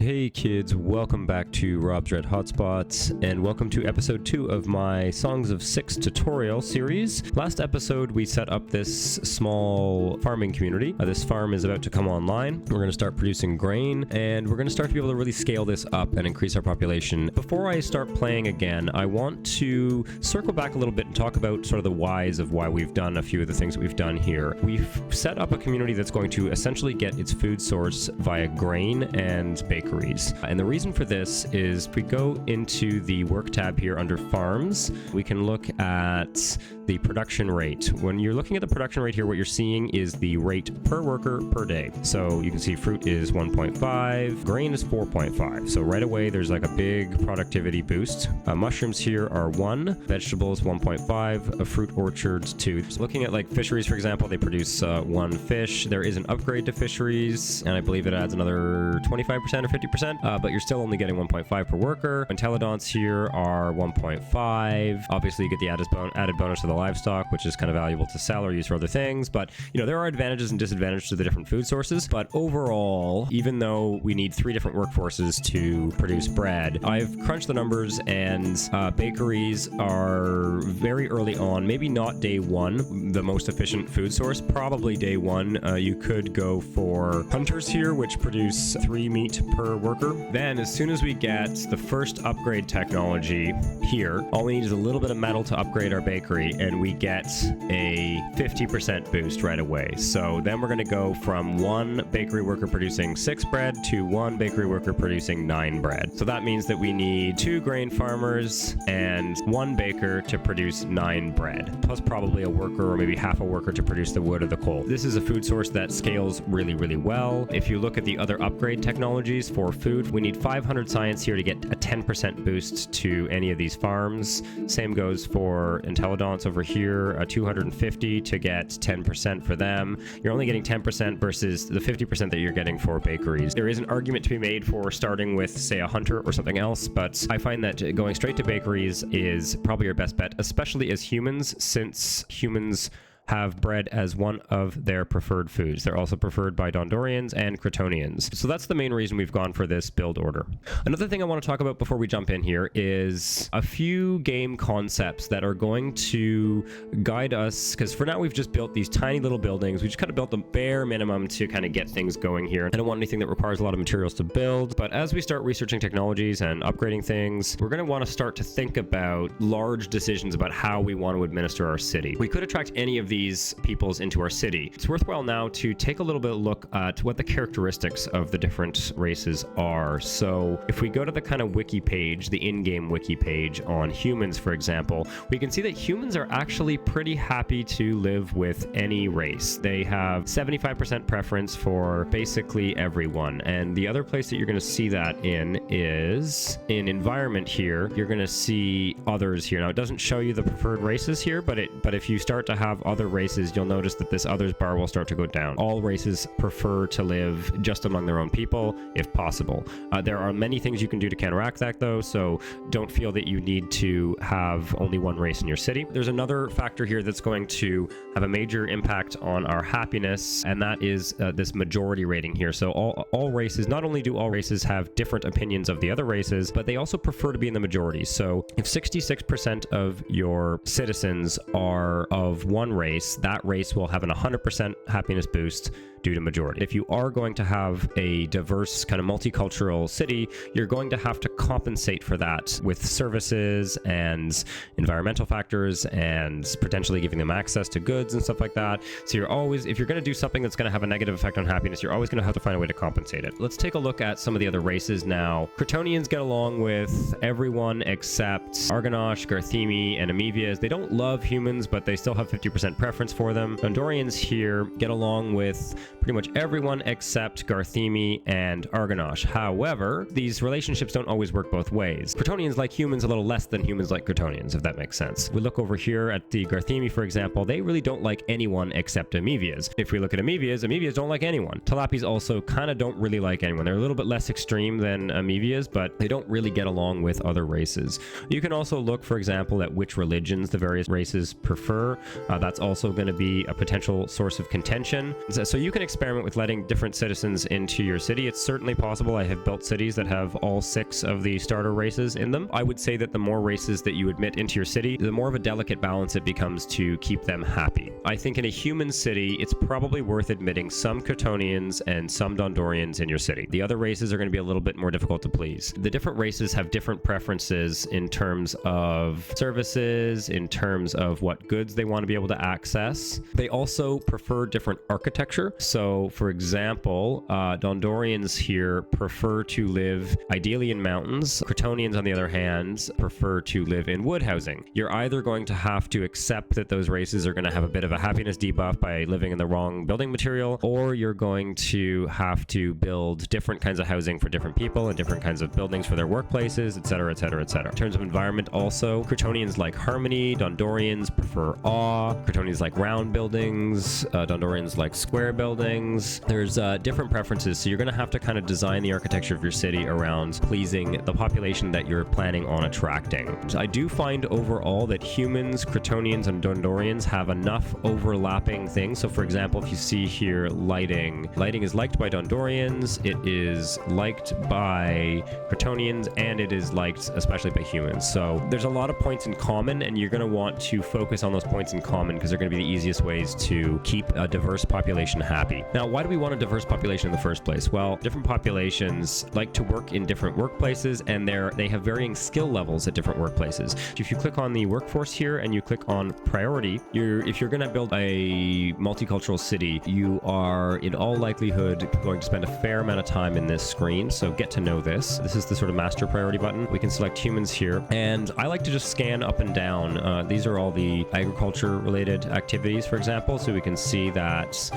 Hey kids, welcome back to Rob's Red Hotspots, and welcome to episode 2 of my Songs of Syx tutorial series. Last episode we set up this small farming community. This farm is about to come online. We're going to start producing grain, and we're going to start to be able to really scale this up and increase our population. Before I start playing again, I want to circle back a little bit and talk about sort of the whys of why we've done a few of the things that we've done here. We've set up a community that's going to essentially get its food source via grain and bakeries. And the reason for this is if we go into the work tab here under farms, we can look at the production rate. When you're looking at the production rate here, what you're seeing is the rate per worker per day. So you can see fruit is 1.5, grain is 4.5. So right away, there's like a big productivity boost. Mushrooms here are 1, vegetables 1.5, fruit orchards 2. So looking at like fisheries, for example, they produce 1 fish. There is an upgrade to fisheries, and I believe it adds another 25% or 50%, but you're still only getting 1.5 per worker. Intelligence here are 1.5. Obviously, you get the added bonus to the livestock, which is kind of valuable to sell or use for other things. But, you know, there are advantages and disadvantages to the different food sources. But overall, even though we need 3 different workforces to produce bread, I've crunched the numbers, and bakeries are very early on, maybe not day 1, the most efficient food source. Probably day 1, you could go for hunters here, which produce 3 meat per worker. Then as soon as we get the first upgrade technology here, all we need is a little bit of metal to upgrade our bakery, and we get a 50% boost right away. So then we're going to go from 1 bakery worker producing 6 bread to 1 bakery worker producing 9 bread. So that means that we need 2 grain farmers and 1 baker to produce 9 bread, plus probably a worker or maybe half a worker to produce the wood or the coal. This is a food source that scales really, really well. If you look at the other upgrade technologies for food, we need 500 science here to get a 10% boost to any of these farms. Same goes for intelligence over here, 250 to get 10% for them. You're only getting 10% versus the 50% that you're getting for bakeries. There is an argument to be made for starting with, say, a hunter or something else, but I find that going straight to bakeries is probably your best bet, especially as humans, since humans have bread as one of their preferred foods. They're also preferred by Dondorians and Cretonians. So that's the main reason we've gone for this build order. Another thing I want to talk about before we jump in here is a few game concepts that are going to guide us, because for now we've just built these tiny little buildings. We just kind of built the bare minimum to kind of get things going here. I don't want anything that requires a lot of materials to build, but as we start researching technologies and upgrading things, we're going to want to start to think about large decisions about how we want to administer our city. We could attract any of these peoples into our city. It's worthwhile now to take a little bit of a look at what the characteristics of the different races are. So if we go to the kind of wiki page, the in-game wiki page on humans, for example, we can see that humans are actually pretty happy to live with any race. They have 75% preference for basically everyone. And the other place that you're going to see that in is in environment here. You're going to see others here. Now, it doesn't show you the preferred races here, but if you start to have other races, you'll notice that this others bar will start to go down. All races prefer to live just among their own people, if possible. There are many things you can do to counteract that, though, so don't feel that you need to have only one race in your city. There's another factor here that's going to have a major impact on our happiness, and that is this majority rating here. So all races, not only do all races have different opinions of the other races, but they also prefer to be in the majority. So if 66% of your citizens are of one race, that race will have an 100% happiness boost due to majority. If you are going to have a diverse kind of multicultural city, you're going to have to compensate for that with services and environmental factors and potentially giving them access to goods and stuff like that. So you're always, if you're going to do something that's going to have a negative effect on happiness, you're always going to have to find a way to compensate it. Let's take a look at some of the other races now. Cretonians get along with everyone except Argonash, Garthemi, and Amevias. They don't love humans, but they still have 50% preference for them. Dondorians here get along with pretty much everyone except Garthemi and Argonash. However, these relationships don't always work both ways. Cretonians like humans a little less than humans like Cretonians, if that makes sense. We look over here at the Garthemi, for example, they really don't like anyone except Amevias. If we look at Amevias don't like anyone. Talapis also kind of don't really like anyone. They're a little bit less extreme than Amevias, but they don't really get along with other races. You can also look, for example, at which religions the various races prefer. That's also also going to be a potential source of contention. So you can experiment with letting different citizens into your city. It's certainly possible. I have built cities that have all 6 of the starter races in them. I would say that the more races that you admit into your city, the more of a delicate balance it becomes to keep them happy. I think in a human city, it's probably worth admitting some Kryptonians and some Dondorians in your city. The other races are going to be a little bit more difficult to please. The different races have different preferences in terms of services, in terms of what goods they want to be able to access. They also prefer different architecture. So, for example, Dondorians here prefer to live ideally in mountains. Kryptonians, on the other hand, prefer to live in wood housing. You're either going to have to accept that those races are going to have a bit of a happiness debuff by living in the wrong building material, or you're going to have to build different kinds of housing for different people and different kinds of buildings for their workplaces, etc., etc., etc. In terms of environment also, Kryptonians like harmony, Dondorians prefer awe, Kryptonians like round buildings, Dondorians like square buildings. There's different preferences, so you're going to have to kind of design the architecture of your city around pleasing the population that you're planning on attracting. So I do find overall that humans, Kryptonians, and Dondorians have enough overlapping things. So for example, if you see here lighting is liked by Dondorians, it is liked by Kryptonians, and it is liked especially by humans. So there's a lot of points in common, and you're going to want to focus on those points in common because they're going to be the easiest ways to keep a diverse population happy. Now, why do we want a diverse population in the first place? Well, different populations like to work in different workplaces, and they have varying skill levels at different workplaces. If you click on the workforce here and you click on priority, if you're going to build a multicultural city, you are in all likelihood going to spend a fair amount of time in this screen. So get to know this. This is the sort of master priority button. We can select humans here, and I like to just scan up and down. These are all the agriculture related activities, for example, so we can see that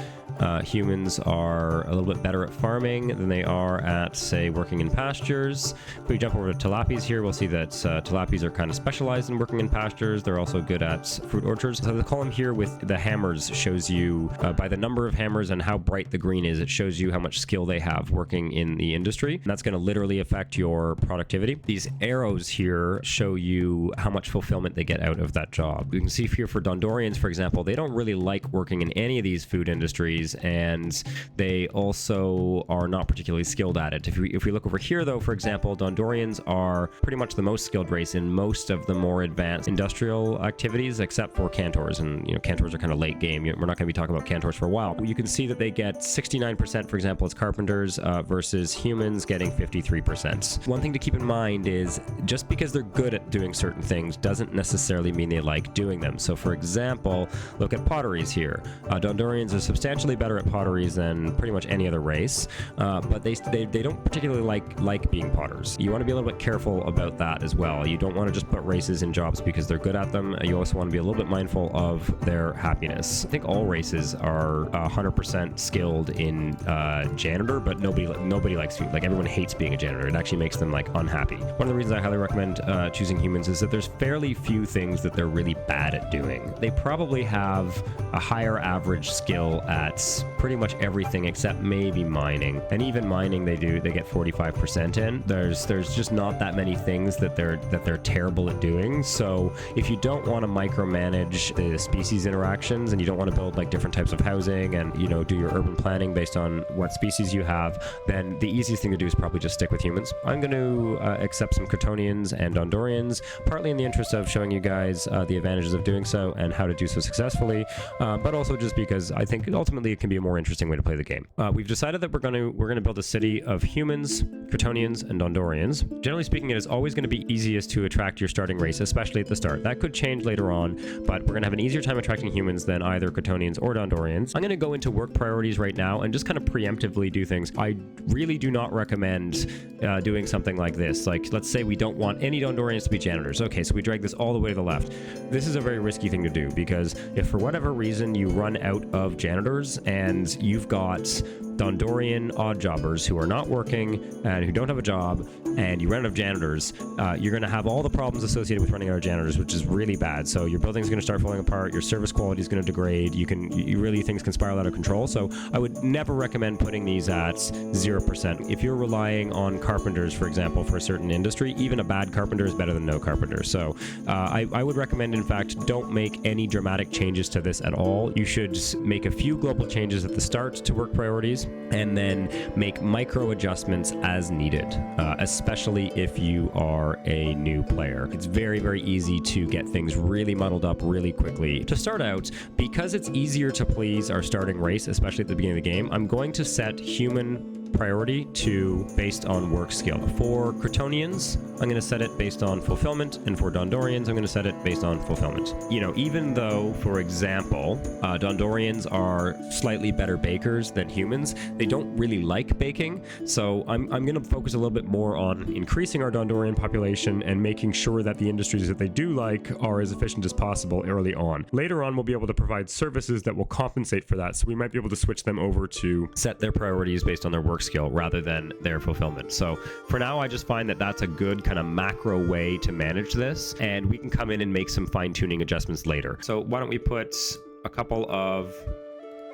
humans are a little bit better at farming than they are at, say, working in pastures. If we jump over to tilapis here, we'll see that tilapis are kind of specialized in working in pastures. They're also good at fruit orchards. So the column here with the hammers shows you, by the number of hammers and how bright the green is, it shows you how much skill they have working in the industry. And that's going to literally affect your productivity. These arrows here show you how much fulfillment they get out of that job. You can see here for Dondorians, for example, they don't really like working in any of these food industries, and they also are not particularly skilled at it. If we look over here, though, for example, Dondorians are pretty much the most skilled race in most of the more advanced industrial activities, except for Cantors. And, Cantors are kind of late game. We're not going to be talking about Cantors for a while. You can see that they get 69%, for example, as carpenters versus humans getting 53%. One thing to keep in mind is just because they're good at doing certain things doesn't necessarily mean they like doing them. So, for example, look at potteries here. Dondorians are substantially better at potteries than pretty much any other race, but they don't particularly like being potters. You want to be a little bit careful about that as well. You don't want to just put races in jobs because they're good at them. You also want to be a little bit mindful of their happiness. I think all races are 100% skilled in janitor, but nobody likes to, everyone hates being a janitor. It actually makes them unhappy. One of the reasons I highly recommend choosing humans is that there's fairly few things that they're really bad at doing. They probably have a higher average skill at pretty much everything except maybe mining. And even mining they get 45% in. There's just not that many things that they're terrible at doing. So if you don't want to micromanage the species interactions, and you don't want to build different types of housing and do your urban planning based on what species you have, then the easiest thing to do is probably just stick with humans. I'm going to accept some Kryptonians and Dondorians, partly in the interest of showing you guys the advantages of doing so and how to do so successfully, but also just because I think ultimately it can be a more interesting way to play the game. We've decided that we're going to build a city of humans, Kryptonians, and Dondorians. Generally speaking, it is always going to be easiest to attract your starting race, especially at the start. That could change later on, but we're going to have an easier time attracting humans than either Kryptonians or Dondorians. I'm going to go into work priorities right now and just kind of preemptively do things. I really do not recommend doing something like this. Let's say we don't want any Dondorians to be janitors. Okay, so we drag this all the way to the left. This is a very risky thing to do, because if for whatever reason you run out of janitors and you've got Dondorian odd jobbers who are not working and who don't have a job, and you run out of janitors, you're going to have all the problems associated with running out of janitors, which is really bad. So your building's going to start falling apart, your service quality is going to degrade, things can spiral out of control. So I would never recommend putting these at 0%. If you're relying on carpenters, for example, for a certain industry, even a bad carpenter is better than no carpenter. So I would recommend, in fact, don't make any dramatic changes to this at all. You should make a few global changes at the start to work priorities, and then make micro adjustments as needed, especially if you are a new player. It's very, very easy to get things really muddled up really quickly. To start out, because it's easier to please our starting race, especially at the beginning of the game, I'm going to set human priority to based on work skill. For Crotonians, I'm going to set it based on fulfillment, and for Dondorians, I'm going to set it based on fulfillment. Even though, for example, Dondorians are slightly better bakers than humans, they don't really like baking, so I'm going to focus a little bit more on increasing our Dondorian population and making sure that the industries that they do like are as efficient as possible early on. Later on, we'll be able to provide services that will compensate for that, so we might be able to switch them over to set their priorities based on their work skill rather than their fulfillment. So for now, I just find that that's a good kind of macro way to manage this, and we can come in and make some fine-tuning adjustments later. So why don't we put a couple of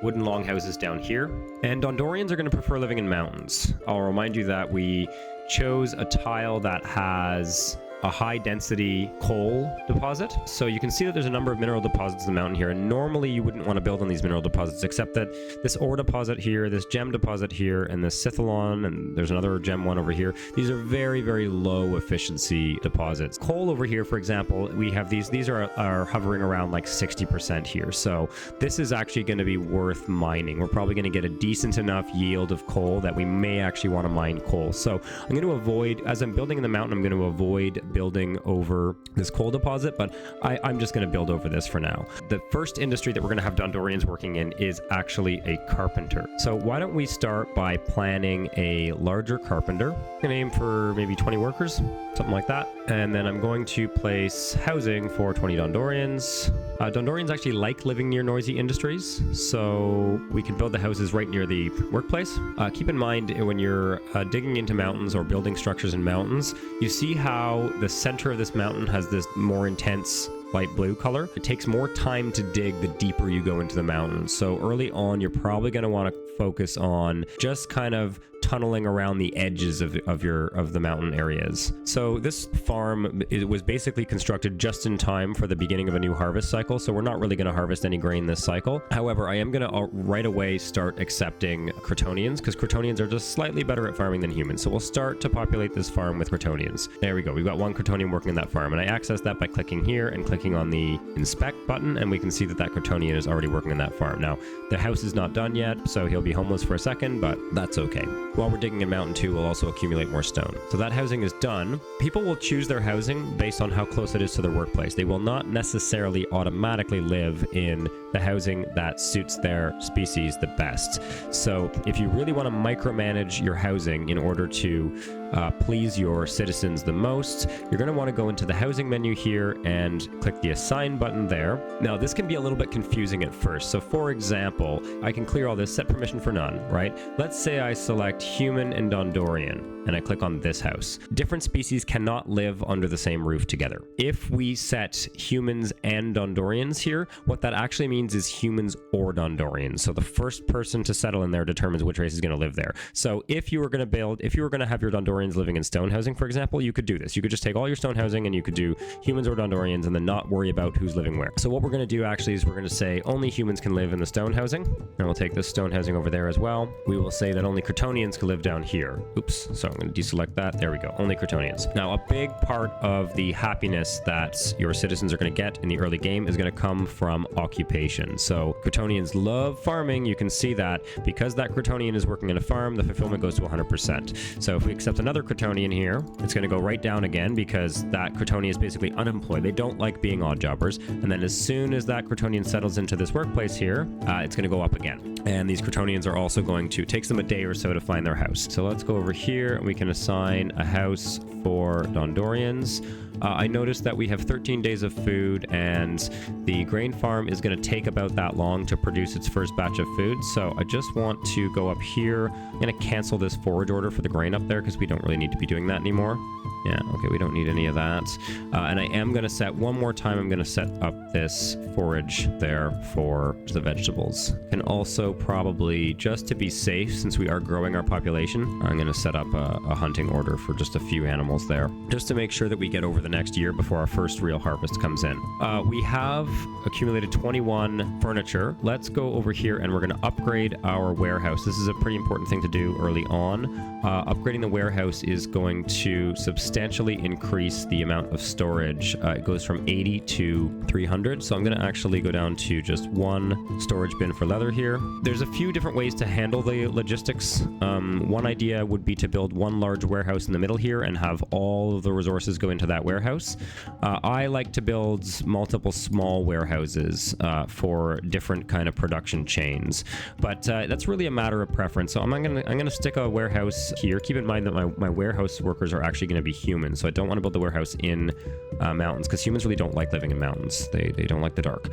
wooden longhouses down here. And Dondorians are going to prefer living in mountains. I'll remind you that we chose a tile that has a high density coal deposit. So you can see that there's a number of mineral deposits in the mountain here, and normally you wouldn't want to build on these mineral deposits, except that this ore deposit here, this gem deposit here, and this Scythalon, and there's another gem one over here. These are very, very low efficiency deposits. Coal over here, for example, we have these are hovering around like 60% here. So this is actually going to be worth mining. We're probably going to get a decent enough yield of coal that we may actually want to mine coal. So I'm going to avoid, as I'm building in the mountain, I'm going to avoid building over this coal deposit, but I'm just going to build over this for now. The first industry that we're going to have Dondorians working in is actually a carpenter. So why don't we start by planning a larger carpenter. I'm going to aim for maybe 20 workers, something like that. And then I'm going to place housing for 20 Dondorians. Dondorians actually like living near noisy industries, so we can build the houses right near the workplace. Keep in mind, when you're digging into mountains or building structures in mountains, you see how the center of this mountain has this more intense light blue color. It takes more time to dig the deeper you go into the mountains. So early on, you're probably going to want to focus on just kind of tunneling around the edges of the mountain areas. So this farm, it was basically constructed just in time for the beginning of a new harvest cycle, so we're not really going to harvest any grain this cycle. However, I am going to right away start accepting Crotonians, because Crotonians are just slightly better at farming than humans. So we'll start to populate this farm with Crotonians. There we go. We've got one Crotonian working in that farm, and I access that by clicking here and clicking on the inspect button, and we can see that that Crotonian is already working in that farm. Now, the house is not done yet, so he'll be homeless for a second, but that's okay. While we're digging in Mountain 2, we'll also accumulate more stone. So that housing is done. People will choose their housing based on how close it is to their workplace. They will not necessarily automatically live in the housing that suits their species the best. So if you really want to micromanage your housing in order to please your citizens the most, you're going to want to go into the housing menu here and click the assign button there. Now, this can be a little bit confusing at first. So for example, I can clear all this, set permission for none, right? Let's say I select human and Dondorian, and I click on this house. Different species cannot live under the same roof together. If we set humans and Dondorians here, what that actually means is humans or Dondorians. So the first person to settle in there determines which race is going to live there. So if you were going to have your Dondorians living in stone housing, for example, you could do this. You could just take all your stone housing and you could do humans or Dondorians and then not worry about who's living where. So what we're going to do actually is we're going to say only humans can live in the stone housing, and we'll take this stone housing over there as well. We will say that only Crotonians can live down here. Oops, so I'm going to deselect that. There we go. Only Crotonians. Now, a big part of the happiness that your citizens are going to get in the early game is going to come from occupation. So Crotonians love farming. You can see that because that Crotonian is working in a farm, the fulfillment goes to 100%. So if we accept another Crotonian here, it's going to go right down again because that Crotonian is basically unemployed. They don't like being odd jobbers. And then as soon as that Crotonian settles into this workplace here, it's going to go up again. And these Crotonians are also going to, takes them a day or so to find their house. So let's go over here and we can assign a house for Dondorians. I noticed that we have 13 days of food, and the grain farm is going to take about that long to produce its first batch of food. So I just want to go up here. I'm going to cancel this forage order for the grain up there because we don't really need to be doing that anymore. Yeah, okay, we don't need any of that. And I am going to set, one more time, I'm going to set up this forage there for the vegetables. And also probably, just to be safe, since we are growing our population, I'm going to set up a hunting order for just a few animals there, just to make sure that we get over the next year before our first real harvest comes in. We have accumulated 21 furniture. Let's go over here and we're going to upgrade our warehouse. This is a pretty important thing to do early on. Upgrading the warehouse is going to substantially increase the amount of storage. It goes from 80 to 300. So I'm going to actually go down to just one storage bin for leather here. There's a few different ways to handle the logistics. One idea would be to build one large warehouse in the middle here and have all of the resources go into that warehouse. I like to build multiple small warehouses for different kind of production chains, but that's really a matter of preference. So I'm gonna stick a warehouse here. Keep in mind that my warehouse workers are actually going to be humans, so I don't want to build the warehouse in mountains, because humans really don't like living in mountains. They don't like the dark.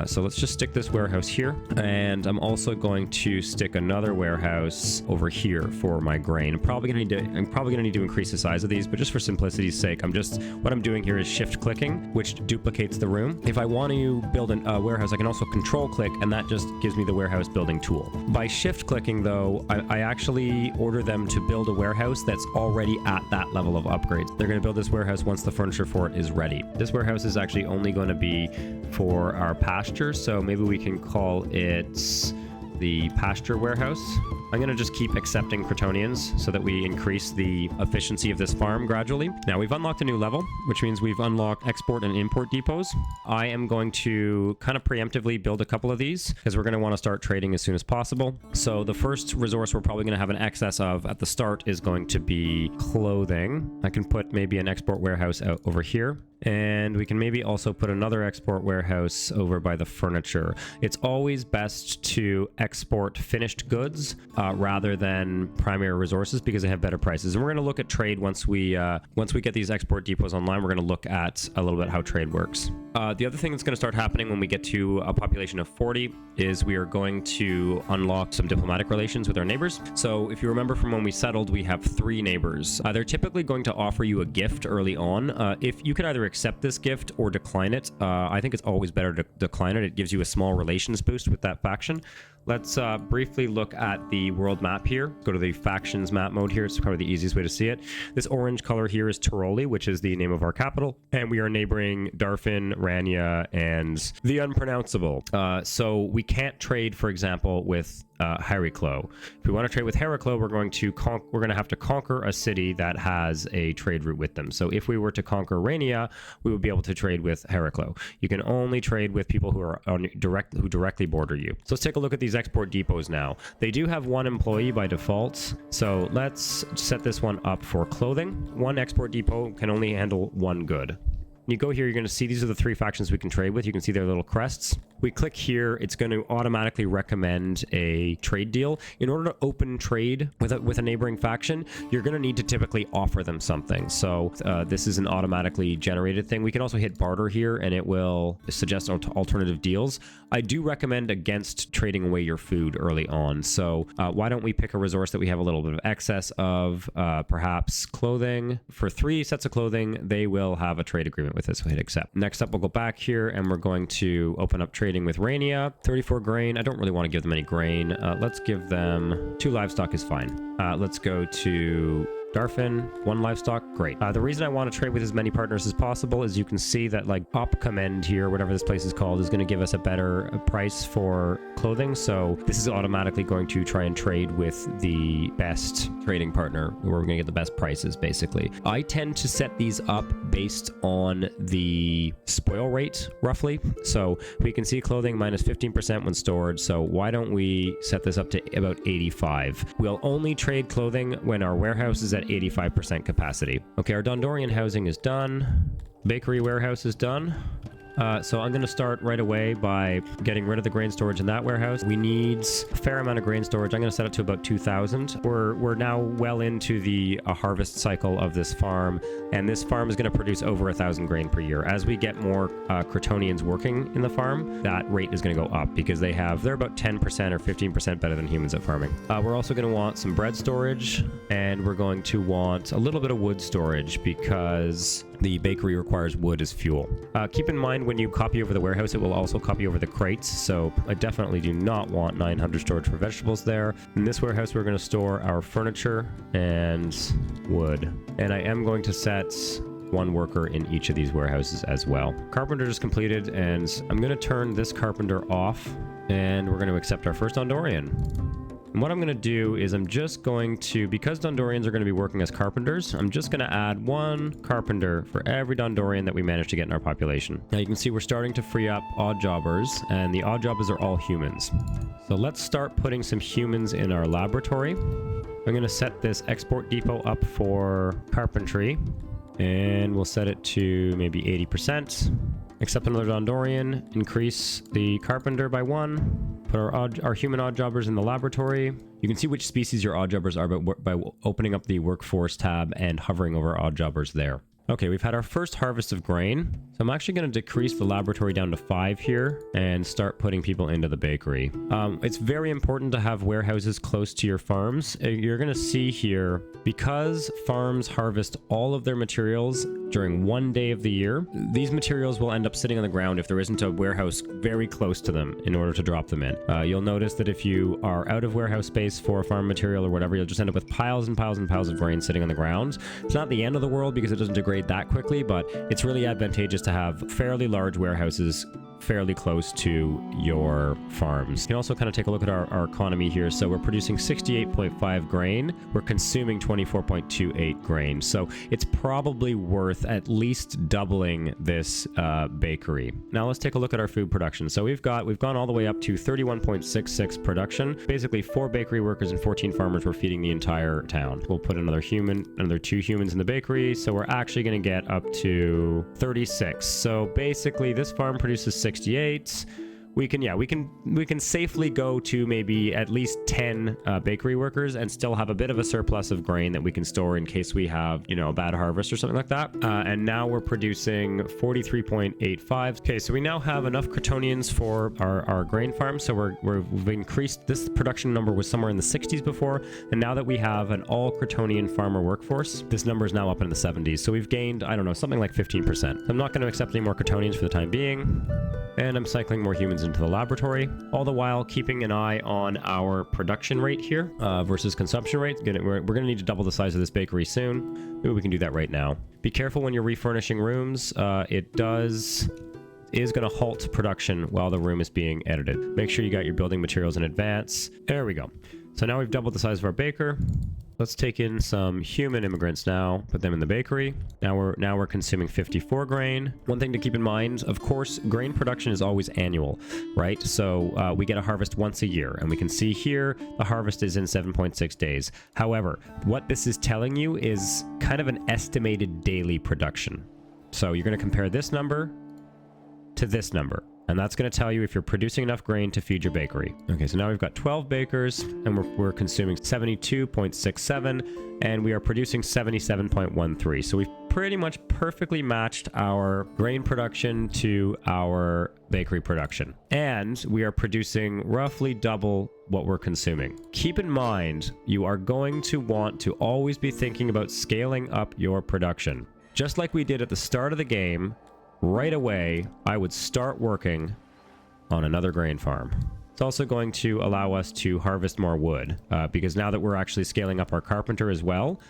So let's just stick this warehouse here, and I'm also going to stick another warehouse over here for my grain. I'm probably gonna need to increase the size of these, but just for simplicity's sake, what I'm doing here is shift clicking, which duplicates the room. If I want to build a warehouse, I can also control click, and that just gives me the warehouse building tool. By shift clicking though, I actually order them to build a warehouse that's already at that level of upgrades. They're going to build this warehouse once the furniture for it is ready. This warehouse is actually only going to be for our pasture, so maybe we can call it the pasture warehouse. I'm going to just keep accepting Crotonians so that we increase the efficiency of this farm gradually. Now we've unlocked a new level, which means we've unlocked export and import depots. I am going to kind of preemptively build a couple of these because we're going to want to start trading as soon as possible. So the first resource we're probably going to have an excess of at the start is going to be clothing. I can put maybe an export warehouse out over here. And we can maybe also put another export warehouse over by the furniture. It's always best to export finished goods rather than primary resources because they have better prices. And we're going to look at trade once we get these export depots online. We're going to look at a little bit how trade works. The other thing that's going to start happening when we get to a population of 40 is we are going to unlock some diplomatic relations with our neighbors. So if you remember from when we settled, we have 3 neighbors. They're typically going to offer you a gift early on. If you can either accept this gift or decline it, I think it's always better to decline it. It gives you a small relations boost with that faction. Let's briefly look at the world map here. Go to the factions map mode here. It's probably the easiest way to see it. This orange color here is Tiroli, which is the name of our capital. And we are neighboring Darfin, Rania, and the unpronounceable. So we can't trade, for example, with Heraclo. If we want to trade with Heraclo, we're going to have to conquer a city that has a trade route with them. So if we were to conquer Rania, we would be able to trade with Heraclo. You can only trade with people who directly border you. So let's take a look at these export depots now. They do have 1 employee by default. So let's set this one up for clothing. 1 export depot can only handle 1 good. When you go here, you're going to see these are the 3 factions we can trade with. You can see their little crests. We click here, it's going to automatically recommend a trade deal. In order to open trade with a neighboring faction, you're going to need to typically offer them something. So this is an automatically generated thing. We can also hit barter here and it will suggest alternative deals. I do recommend against trading away your food early on. So why don't we pick a resource that we have a little bit of excess of, perhaps clothing. For 3 sets of clothing, they will have a trade agreement with us. So hit accept. Next up, we'll go back here and we're going to open up trading with Rania. 34 grain. I don't really want to give them any grain. Let's give them 2 livestock is fine. Let's go to Darfin, 1 livestock, great. The reason I want to trade with as many partners as possible is you can see that like Opcommend here, whatever this place is called, is going to give us a better price for clothing. So this is automatically going to try and trade with the best trading partner where we're going to get the best prices, basically. I tend to set these up based on the spoil rate, roughly. So we can see clothing minus 15% when stored. So why don't we set this up to about 85? We'll only trade clothing when our warehouse is at 85% capacity. Okay, our Dondorian housing is done. Bakery warehouse is done. So I'm going to start right away by getting rid of the grain storage in that warehouse. We need a fair amount of grain storage. I'm going to set it to about 2,000. We're now well into the harvest cycle of this farm, and this farm is going to produce over 1,000 grain per year. As we get more Crotonians working in the farm, that rate is going to go up because they're about 10% or 15% better than humans at farming. We're also going to want some bread storage, and we're going to want a little bit of wood storage because the bakery requires wood as fuel. Keep in mind when you copy over the warehouse, it will also copy over the crates, so I definitely do not want 900 storage for vegetables there. In this warehouse, we're going to store our furniture and wood. And I am going to set one worker in each of these warehouses as well. Carpenter is completed, and I'm going to turn this carpenter off, and we're going to accept our first Dondorian. And what I'm going to do is I'm just going to, because Dondorians are going to be working as carpenters, I'm just going to add one carpenter for every Dondorian that we manage to get in our population. Now you can see we're starting to free up odd jobbers, and the odd jobbers are all humans. So let's start putting some humans in our laboratory. I'm going to set this export depot up for carpentry, and we'll set it to maybe 80%. Accept another Dondorian, increase the carpenter by 1. Put our human odd jobbers in the laboratory. You can see which species your odd jobbers are by opening up the workforce tab and hovering over odd jobbers there. Okay, we've had our first harvest of grain. So I'm actually going to decrease the laboratory down to 5 here and start putting people into the bakery. It's very important to have warehouses close to your farms. You're going to see here, because farms harvest all of their materials during one day of the year, these materials will end up sitting on the ground if there isn't a warehouse very close to them in order to drop them in. You'll notice that if you are out of warehouse space for farm material or whatever, you'll just end up with piles and piles and piles of grain sitting on the ground. It's not the end of the world because it doesn't degrade that quickly, but it's really advantageous to have fairly large warehouses fairly close to your farms. You can also kind of take a look at our economy here. So we're producing 68.5 grain. We're consuming 24.28 grain. So it's probably worth at least doubling this bakery. Now let's take a look at our food production. So we've gone all the way up to 31.66 production. Basically 4 bakery workers and 14 farmers were feeding the entire town. We'll put another 2 humans in the bakery. So we're actually going to get up to 36. So basically this farm produces 68. We can safely go to maybe at least 10 bakery workers and still have a bit of a surplus of grain that we can store in case we have, a bad harvest or something like that. And now we're producing 43.85. Okay, so we now have enough Crotonians for our grain farm. So we've increased. This production number was somewhere in the 60s before, and now that we have an all Crotonian farmer workforce, this number is now up in the 70s. So we've gained, I don't know, something like 15%. I'm not going to accept any more Crotonians for the time being, and I'm cycling more humans into the laboratory, all the while keeping an eye on our production rate here versus consumption rate. We're going to need to double the size of this bakery soon. Maybe we can do that right now. Be careful when you're refurnishing rooms. It is going to halt production while the room is being edited. Make sure you got your building materials in advance. There we go. So now we've doubled the size of our baker. Let's take in some human immigrants now, put them in the bakery. Now we're consuming 54 grain. One thing to keep in mind, of course, grain production is always annual, right? So we get a harvest once a year, and we can see here the harvest is in 7.6 days. However, what this is telling you is kind of an estimated daily production. So you're going to compare this number to this number. And that's going to tell you if you're producing enough grain to feed your bakery. Okay, so now we've got 12 bakers, and we're consuming 72.67, and we are producing 77.13. So we've pretty much perfectly matched our grain production to our bakery production. And we are producing roughly double what we're consuming. Keep in mind, you are going to want to always be thinking about scaling up your production. Just like we did at the start of the game, right away, I would start working on another grain farm. It's also going to allow us to harvest more wood because now that we're actually scaling up our carpenter as well,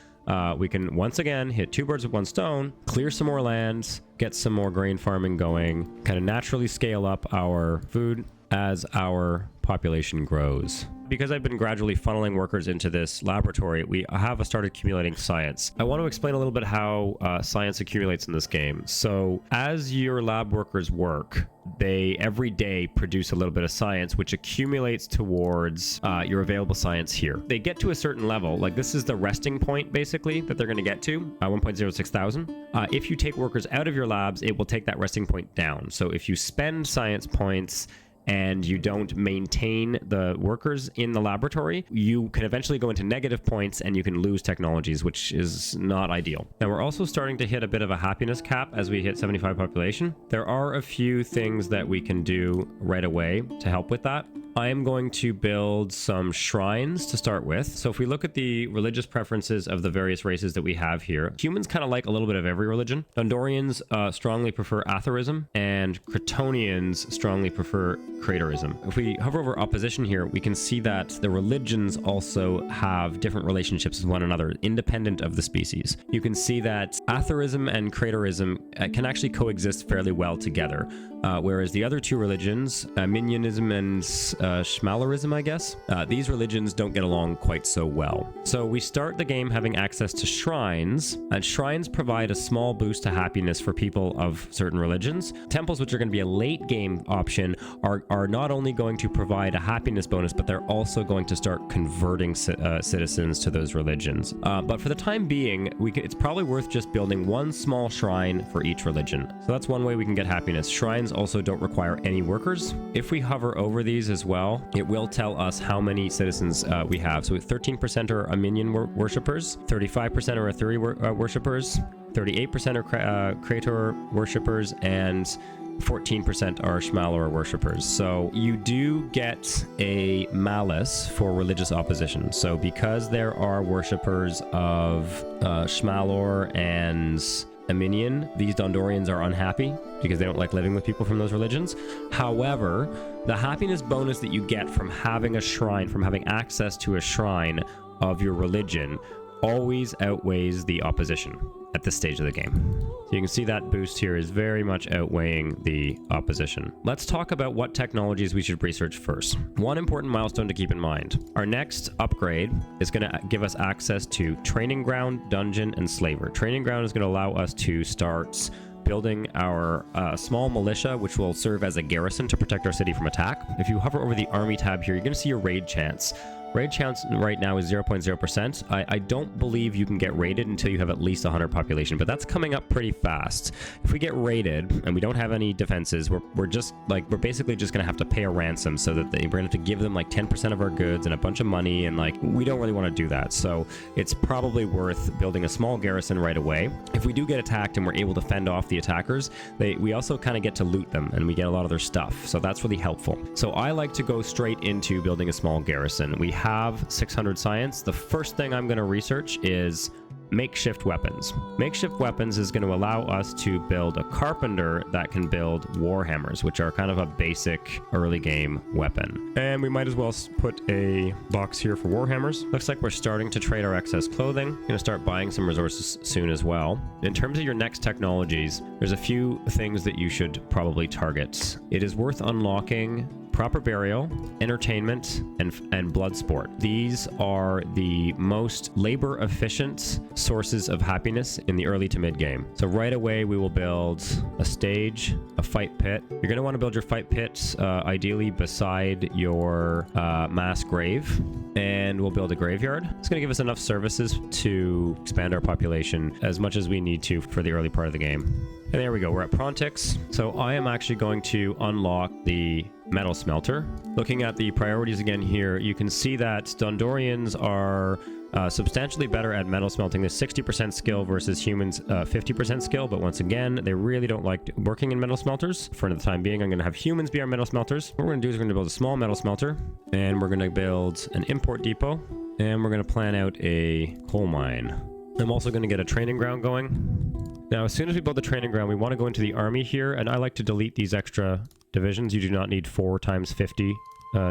we can once again hit 2 birds with 1 stone, clear some more lands, get some more grain farming going, kind of naturally scale up our food as our population grows. Because I've been gradually funneling workers into this laboratory, we have started accumulating science. I want to explain a little bit how science accumulates in this game. So as your lab workers work, they every day produce a little bit of science, which accumulates towards your available science here. They get to a certain level, like this is the resting point basically that they're going to get to, 1.06 thousand. If you take workers out of your labs, it will take that resting point down. So if you spend science points and you don't maintain the workers in the laboratory, you can eventually go into negative points and you can lose technologies, which is not ideal. Now we're also starting to hit a bit of a happiness cap as we hit 75 population. There are a few things that we can do right away to help with that. I am going to build some shrines to start with. So if we look at the religious preferences of the various races that we have here, humans kind of like a little bit of every religion. Dondorians strongly prefer atherism, and Cretonians strongly prefer craterism. If we hover over opposition here, we can see that the religions also have different relationships with one another, independent of the species. You can see that atherism and craterism can actually coexist fairly well together, whereas the other two religions, minionism and Schmalerism, I guess, these religions don't get along quite so well. So we start the game having access to shrines, and shrines provide a small boost to happiness for people of certain religions. Temples, which are going to be a late game option, are not only going to provide a happiness bonus, but they're also going to start converting citizens to those religions. But for the time being, it's probably worth just building one small shrine for each religion. So that's one way we can get happiness. Shrines also don't require any workers. If we hover over these as well, it will tell us how many citizens we have. So 13% are Armenian worshippers, 35% are Athuri worshippers, 38% are Crator worshippers, and 14% are Schmalor worshippers. So you do get a malus for religious opposition. So because there are worshippers of Schmalor and Armenian, these Dondorians are unhappy because they don't like living with people from those religions. However, the happiness bonus that you get from having a shrine, from having access to a shrine of your religion, always outweighs the opposition at this stage of the game. So you can see that boost here is very much outweighing the opposition. Let's talk about what technologies we should research first. One important milestone to keep in mind. Our next upgrade is going to give us access to Training Ground, Dungeon, and Slaver. Training Ground is going to allow us to start building our small militia, which will serve as a garrison to protect our city from attack. If you hover over the army tab here, you're going to see your raid chance. Raid chance right now is 0.0%. I don't believe you can get raided until you have at least 100 population, but that's coming up pretty fast. If we get raided and we don't have any defenses, we're basically just gonna have to pay a ransom, so that we're gonna have to give them like 10% of our goods and a bunch of money, and like we don't really want to do that. So it's probably worth building a small garrison right away. If we do get attacked and we're able to fend off the attackers, we also kind of get to loot them and we get a lot of their stuff. So that's really helpful. So I like to go straight into building a small garrison. We have 600 science. The first thing I'm going to research is makeshift weapons. Makeshift weapons is going to allow us to build a carpenter that can build warhammers, which are kind of a basic early game weapon. And we might as well put a box here for warhammers. Looks like we're starting to trade our excess clothing. Going to start buying some resources soon as well. In terms of your next technologies, there's a few things that you should probably target. It is worth unlocking proper burial, entertainment, and blood sport. These are the most labor efficient sources of happiness in the early to mid game. So right away we will build a stage, a fight pit. You're going to want to build your fight pit ideally beside your mass grave, and we'll build a graveyard. It's going to give us enough services to expand our population as much as we need to for the early part of the game. And there we go, we're at Prontix. So I am actually going to unlock the metal smelter. Looking at the priorities again here, you can see that Dondorians are substantially better at metal smelting. There's 60% skill versus humans 50% skill, but once again, they really don't like working in metal smelters. For the time being, I'm going to have humans be our metal smelters. What we're going to do is we're going to build a small metal smelter, and we're going to build an import depot, and we're going to plan out a coal mine. I'm also going to get a training ground going. Now, as soon as we build the training ground, we want to go into the army here, and I like to delete these extra divisions. You do not need 4 times 50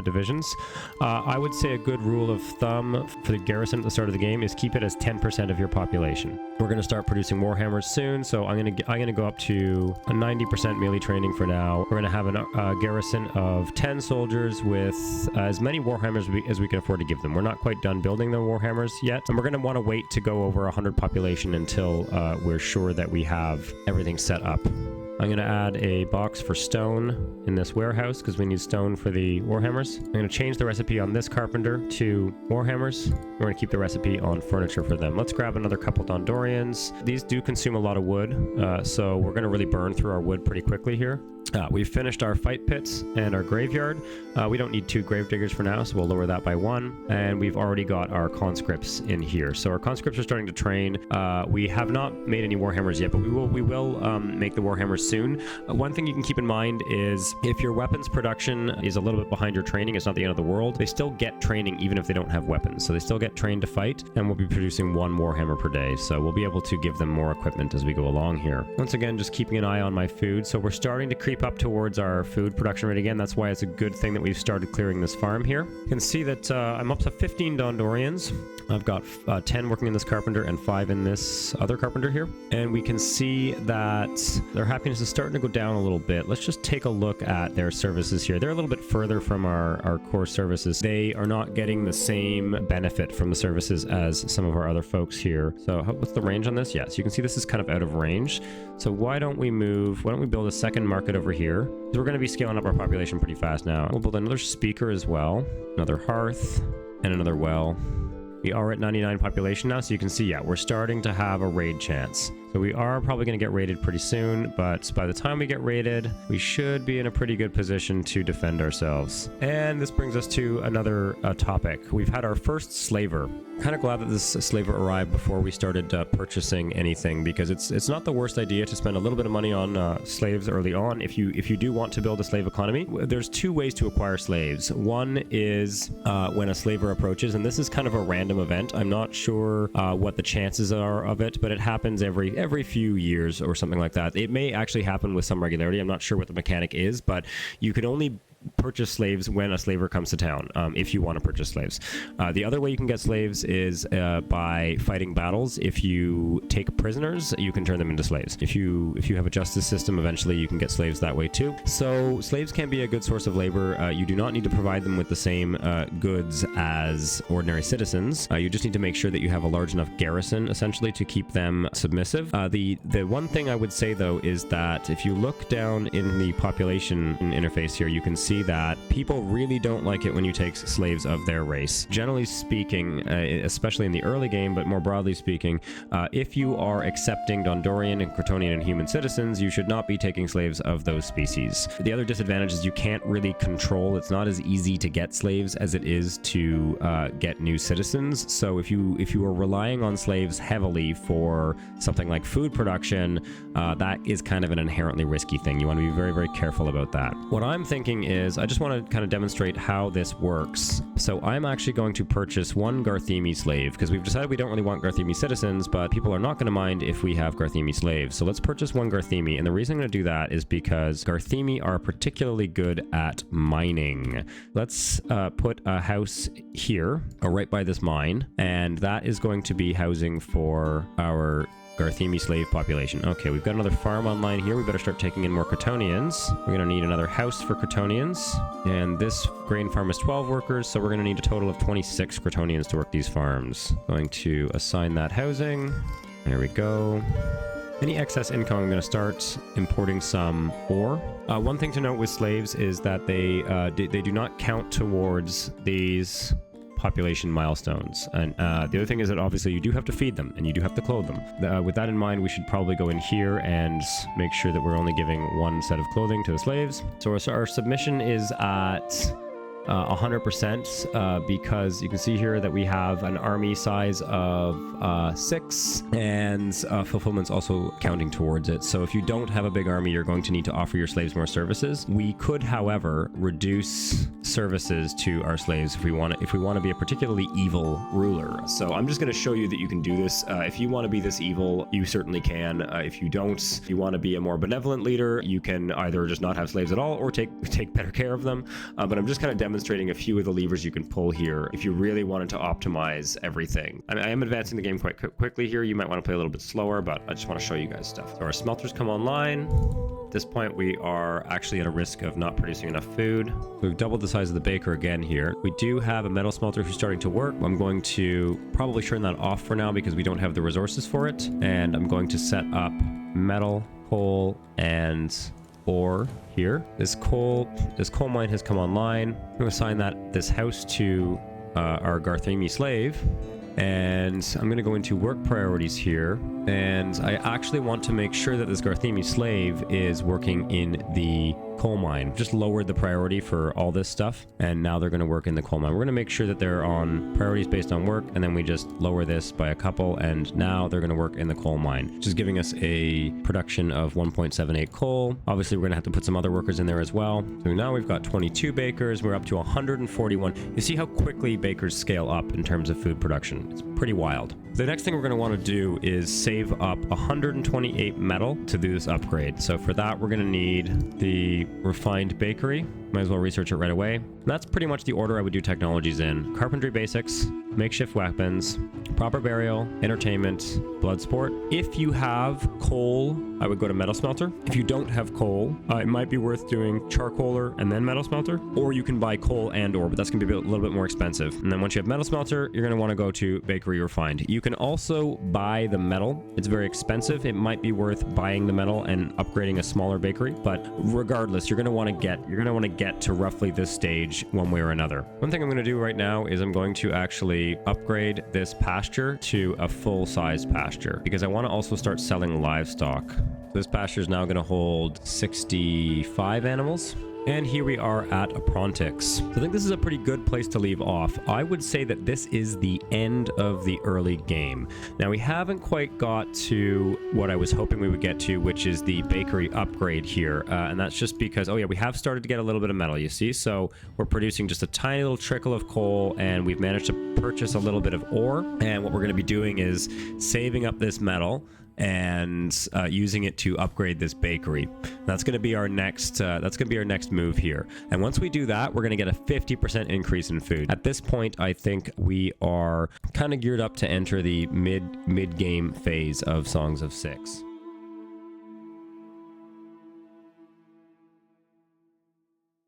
divisions. I would say a good rule of thumb for the garrison at the start of the game is keep it as 10% of your population. We're going to start producing Warhammers soon, so I'm going to go up to a 90% melee training for now. We're going to have a garrison of 10 soldiers with as many Warhammers as we can afford to give them. We're not quite done building the Warhammers yet, and we're going to want to wait to go over 100 population until we're sure that we have everything set up. I'm going to add a box for stone in this warehouse because we need stone for the Warhammers. I'm going to change the recipe on this carpenter to Warhammers. We're going to keep the recipe on furniture for them. Let's grab another couple Dondorians. These do consume a lot of wood, so we're going to really burn through our wood pretty quickly here. We've finished our fight pits and our graveyard. We don't need 2 grave diggers for now, so we'll lower that by 1. And we've already got our conscripts in here. So our conscripts are starting to train. We have not made any Warhammers yet, but we will make the Warhammers soon. One thing you can keep in mind is if your weapons production is a little bit behind your training, it's not the end of the world. They still get training even if they don't have weapons. So they still get trained to fight, and we'll be producing 1 Warhammer per day. So we'll be able to give them more equipment as we go along here. Once again, just keeping an eye on my food. So we're starting to creep up towards our food production rate again. That's why it's a good thing that we've started clearing this farm here. You can see that I'm up to 15 Dondorians. I've got 10 working in this carpenter and 5 in this other carpenter here. And we can see that their happiness is starting to go down a little bit. Let's just take a look at their services here. They're a little bit further from our core services. They are not getting the same benefit from the services as some of our other folks here. So what's the range on this? Yes, you can see this is kind of out of range. So why don't we build a second market over here? So we're going to be scaling up our population pretty fast now. We'll build another speaker as well, another hearth, and another well. We are at 99 population now, so you can see, yeah, we're starting to have a raid chance. So we are probably going to get raided pretty soon, but by the time we get raided, we should be in a pretty good position to defend ourselves. And this brings us to another topic. We've had our first slaver. Kind of glad that this slaver arrived before we started purchasing anything, because it's not the worst idea to spend a little bit of money on slaves early on if you do want to build a slave economy. There's 2 ways to acquire slaves. One is when a slaver approaches, and this is kind of a random event. I'm not sure what the chances are of it, but it happens every few years or something like that. It may actually happen with some regularity. I'm not sure what the mechanic is, but you can only purchase slaves when a slaver comes to town, if you want to purchase slaves. The other way you can get slaves is by fighting battles. If you take prisoners, you can turn them into slaves. If you have a justice system, eventually you can get slaves that way too. So slaves can be a good source of labor. You do not need to provide them with the same goods as ordinary citizens. You just need to make sure that you have a large enough garrison, essentially, to keep them submissive. The one thing I would say, though, is that if you look down in the population interface here, you can see that people really don't like it when you take slaves of their race. Generally speaking, especially in the early game, but more broadly speaking, if you are accepting Dondorian and Crotonian and human citizens, you should not be taking slaves of those species. The other disadvantage is you can't really control. It's not as easy to get slaves as it is to get new citizens. So if you are relying on slaves heavily for something like food production, that is kind of an inherently risky thing. You want to be very, very careful about that. What I'm thinking is I just want to kind of demonstrate how this works. So I'm actually going to purchase 1 Garthemi slave, because we've decided we don't really want Garthemi citizens, but people are not going to mind if we have Garthemi slaves. So let's purchase 1 Garthemi, and the reason I'm going to do that is because Garthemi are particularly good at mining. Let's put a house here, right by this mine, and that is going to be housing for our Garthemi slave population. Okay, we've got another farm online here. We better start taking in more Crotonians. We're going to need another house for Crotonians. And this grain farm is 12 workers, so we're going to need a total of 26 Crotonians to work these farms. Going to assign that housing. There we go. Any excess income, I'm going to start importing some ore. One thing to note with slaves is that they do not count towards these population milestones. And the other thing is that obviously you do have to feed them and you do have to clothe them. With that in mind, we should probably go in here and make sure that we're only giving 1 set of clothing to the slaves. So our submission is at 100% because you can see here that we have an army size of 6 and fulfillment's also counting towards it. So if you don't have a big army, you're going to need to offer your slaves more services. We could, however, reduce services to our slaves if we want to be a particularly evil ruler. So I'm just going to show you that you can do this. If you want to be this evil, you certainly can. If you don't, if you want to be a more benevolent leader, you can either just not have slaves at all or take better care of them. But I'm just kind of demonstrating a few of the levers you can pull here if you really wanted to optimize everything. I am advancing the game quite quickly here. You might want to play a little bit slower, but I just want to show you guys stuff. So our smelters come online. At this point, we are actually at a risk of not producing enough food. We've doubled the size of the baker again here. We do have a metal smelter who's starting to work. I'm going to probably turn that off for now because we don't have the resources for it. And I'm going to set up metal, coal, and ore here. This coal mine has come online. I'm going to assign this house to our Garthemi slave. And I'm going to go into work priorities here. And I actually want to make sure that this Garthemi slave is working in the coal mine. Just lowered the priority for all this stuff, and now they're going to work in the coal mine. We're going to make sure that they're on priorities based on work, and then we just lower this by a couple, and now they're going to work in the coal mine, which is giving us a production of 1.78 coal. Obviously, we're going to have to put some other workers in there as well. So now we've got 22 bakers. We're up to 141. You see how quickly bakers scale up in terms of food production. It's pretty wild. The next thing we're going to want to do is save up 128 metal to do this upgrade. So for that, we're going to need the refined bakery. Might as well research it right away. And that's pretty much the order I would do technologies in. Carpentry basics, makeshift weapons, proper burial, entertainment, blood sport. If you have coal, I would go to metal smelter. If you don't have coal, it might be worth doing charcoaler and then metal smelter. Or you can buy coal and ore, but that's going to be a little bit more expensive. And then once you have metal smelter, you're going to want to go to bakery refined. You can also buy the metal. It's very expensive. It might be worth buying the metal and upgrading a smaller bakery. But regardless, you're going to want to get to roughly this stage one way or another. One thing I'm going to do right now is I'm going to actually upgrade this pasture to a full-size pasture because I want to also start selling livestock. So this pasture is now going to hold 65 animals. And here we are at Aprontix. So I think this is a pretty good place to leave off. I would say that this is the end of the early game. Now, we haven't quite got to what I was hoping we would get to, which is the bakery upgrade here. And that's just because, oh yeah, we have started to get a little bit of metal, you see? So we're producing just a tiny little trickle of coal, and we've managed to purchase a little bit of ore. And what we're going to be doing is saving up this metal and using it to upgrade this bakery. That's going to be our next move here. And once we do that, we're going to get a 50% increase in food. At this point, I think we are kind of geared up to enter the mid-game phase of Songs of Syx.